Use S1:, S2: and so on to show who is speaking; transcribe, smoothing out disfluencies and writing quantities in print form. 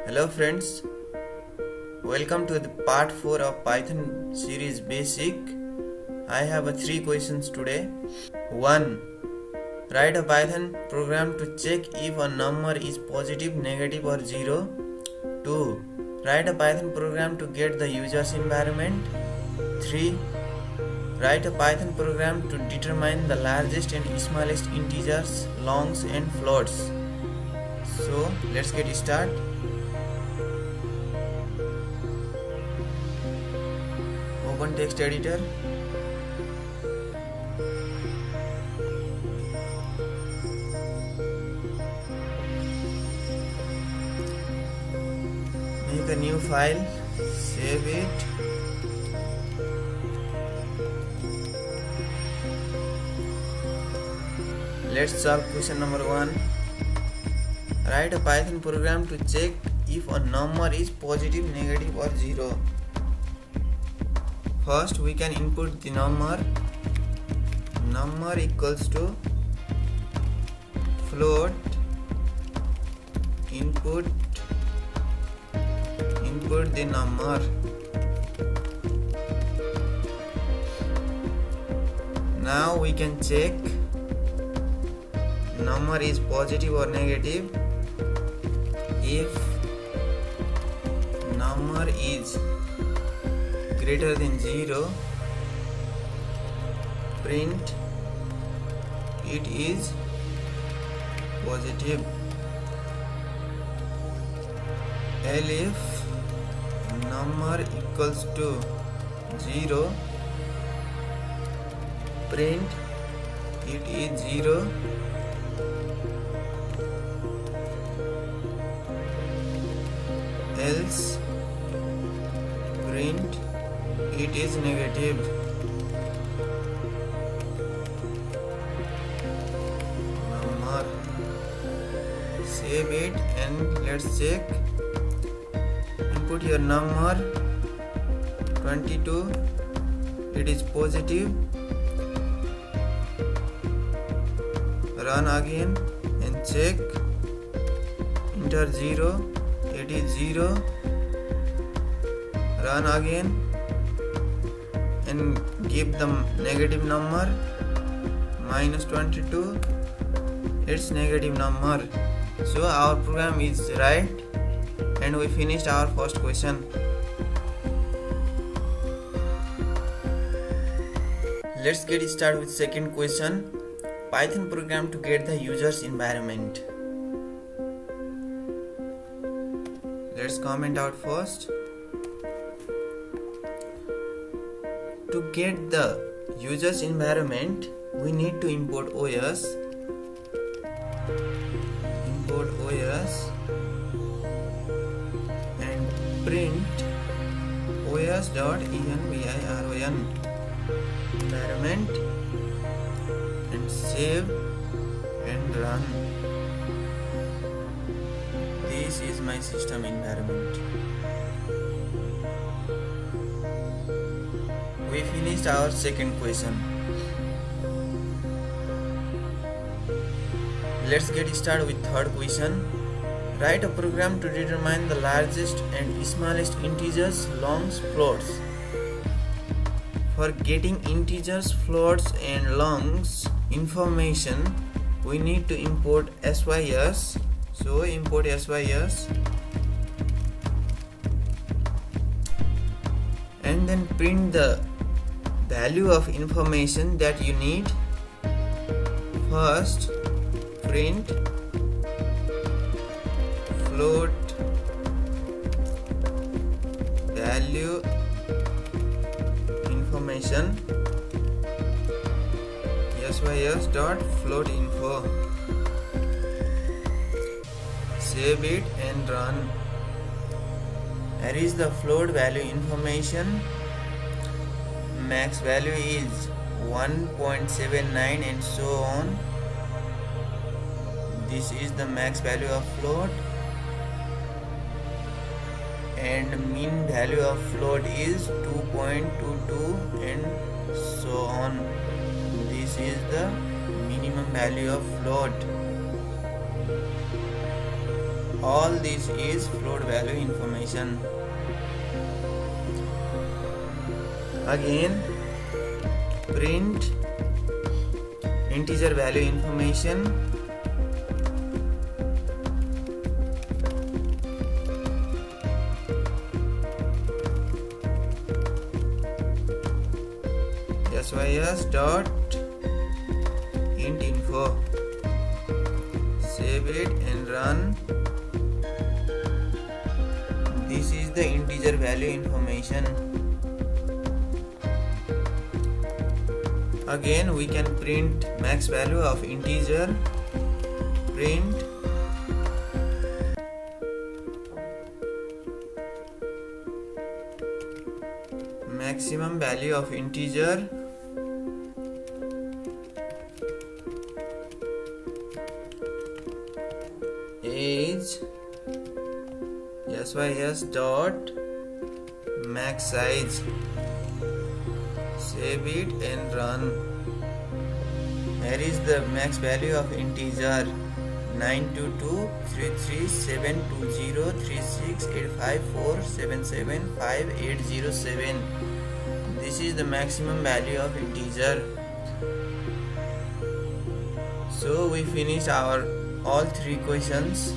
S1: Hello friends, welcome to the part 4 of Python series basic. I have 3 questions today. 1. Write a Python program to check if a number is positive, negative or 0. 2. Write a Python program to get the user's environment. 3. Write a Python program to determine the largest and smallest integers, longs and floats. So let's get started. Open text editor. Make a new file, save it. Let's solve question number 1. Write a Python program to check if a number is positive, negative or 0. First we can input the number equals to float input the number. Now we can check number is positive or negative. If number is greater than 0, print it is positive. And if number equals to 0, print it is 0. Else print it is negative. Number, save it and let's check. Input your number 22, it is positive. Run again and check. Enter 0, it is 0. Run again and give the negative number minus 22. It's negative number. So our program is right and we finished our first question. Let's get started with second question. Python program to get the user's environment. Let's comment out first. To get the user's environment, we need to import OS. Import OS and print os.environ environment and save and run. This is my system environment. We finished our second question. Let's get started with third question. Write a program to determine the largest and smallest integers, longs, floats. For getting integers, floats and longs information, we need to import sys. So import sys and then print the value of information that you need. First print float value information sys.floatinfo. Save it and run. Here is the float value information. Max value is 1.79 and so on. This is the max value of float and mean value of float is 2.22 and so on. This is the minimum value of float. All this is float value information. Again, print integer value information. Sys dot int info. Save it and run. This is the integer value information. Again, we can print max value of integer. Print maximum value of integer. Is sys dot max size. Save it and run. Here is the max value of integer 9223372036854775807. This is the maximum value of integer. So we finished our all three questions.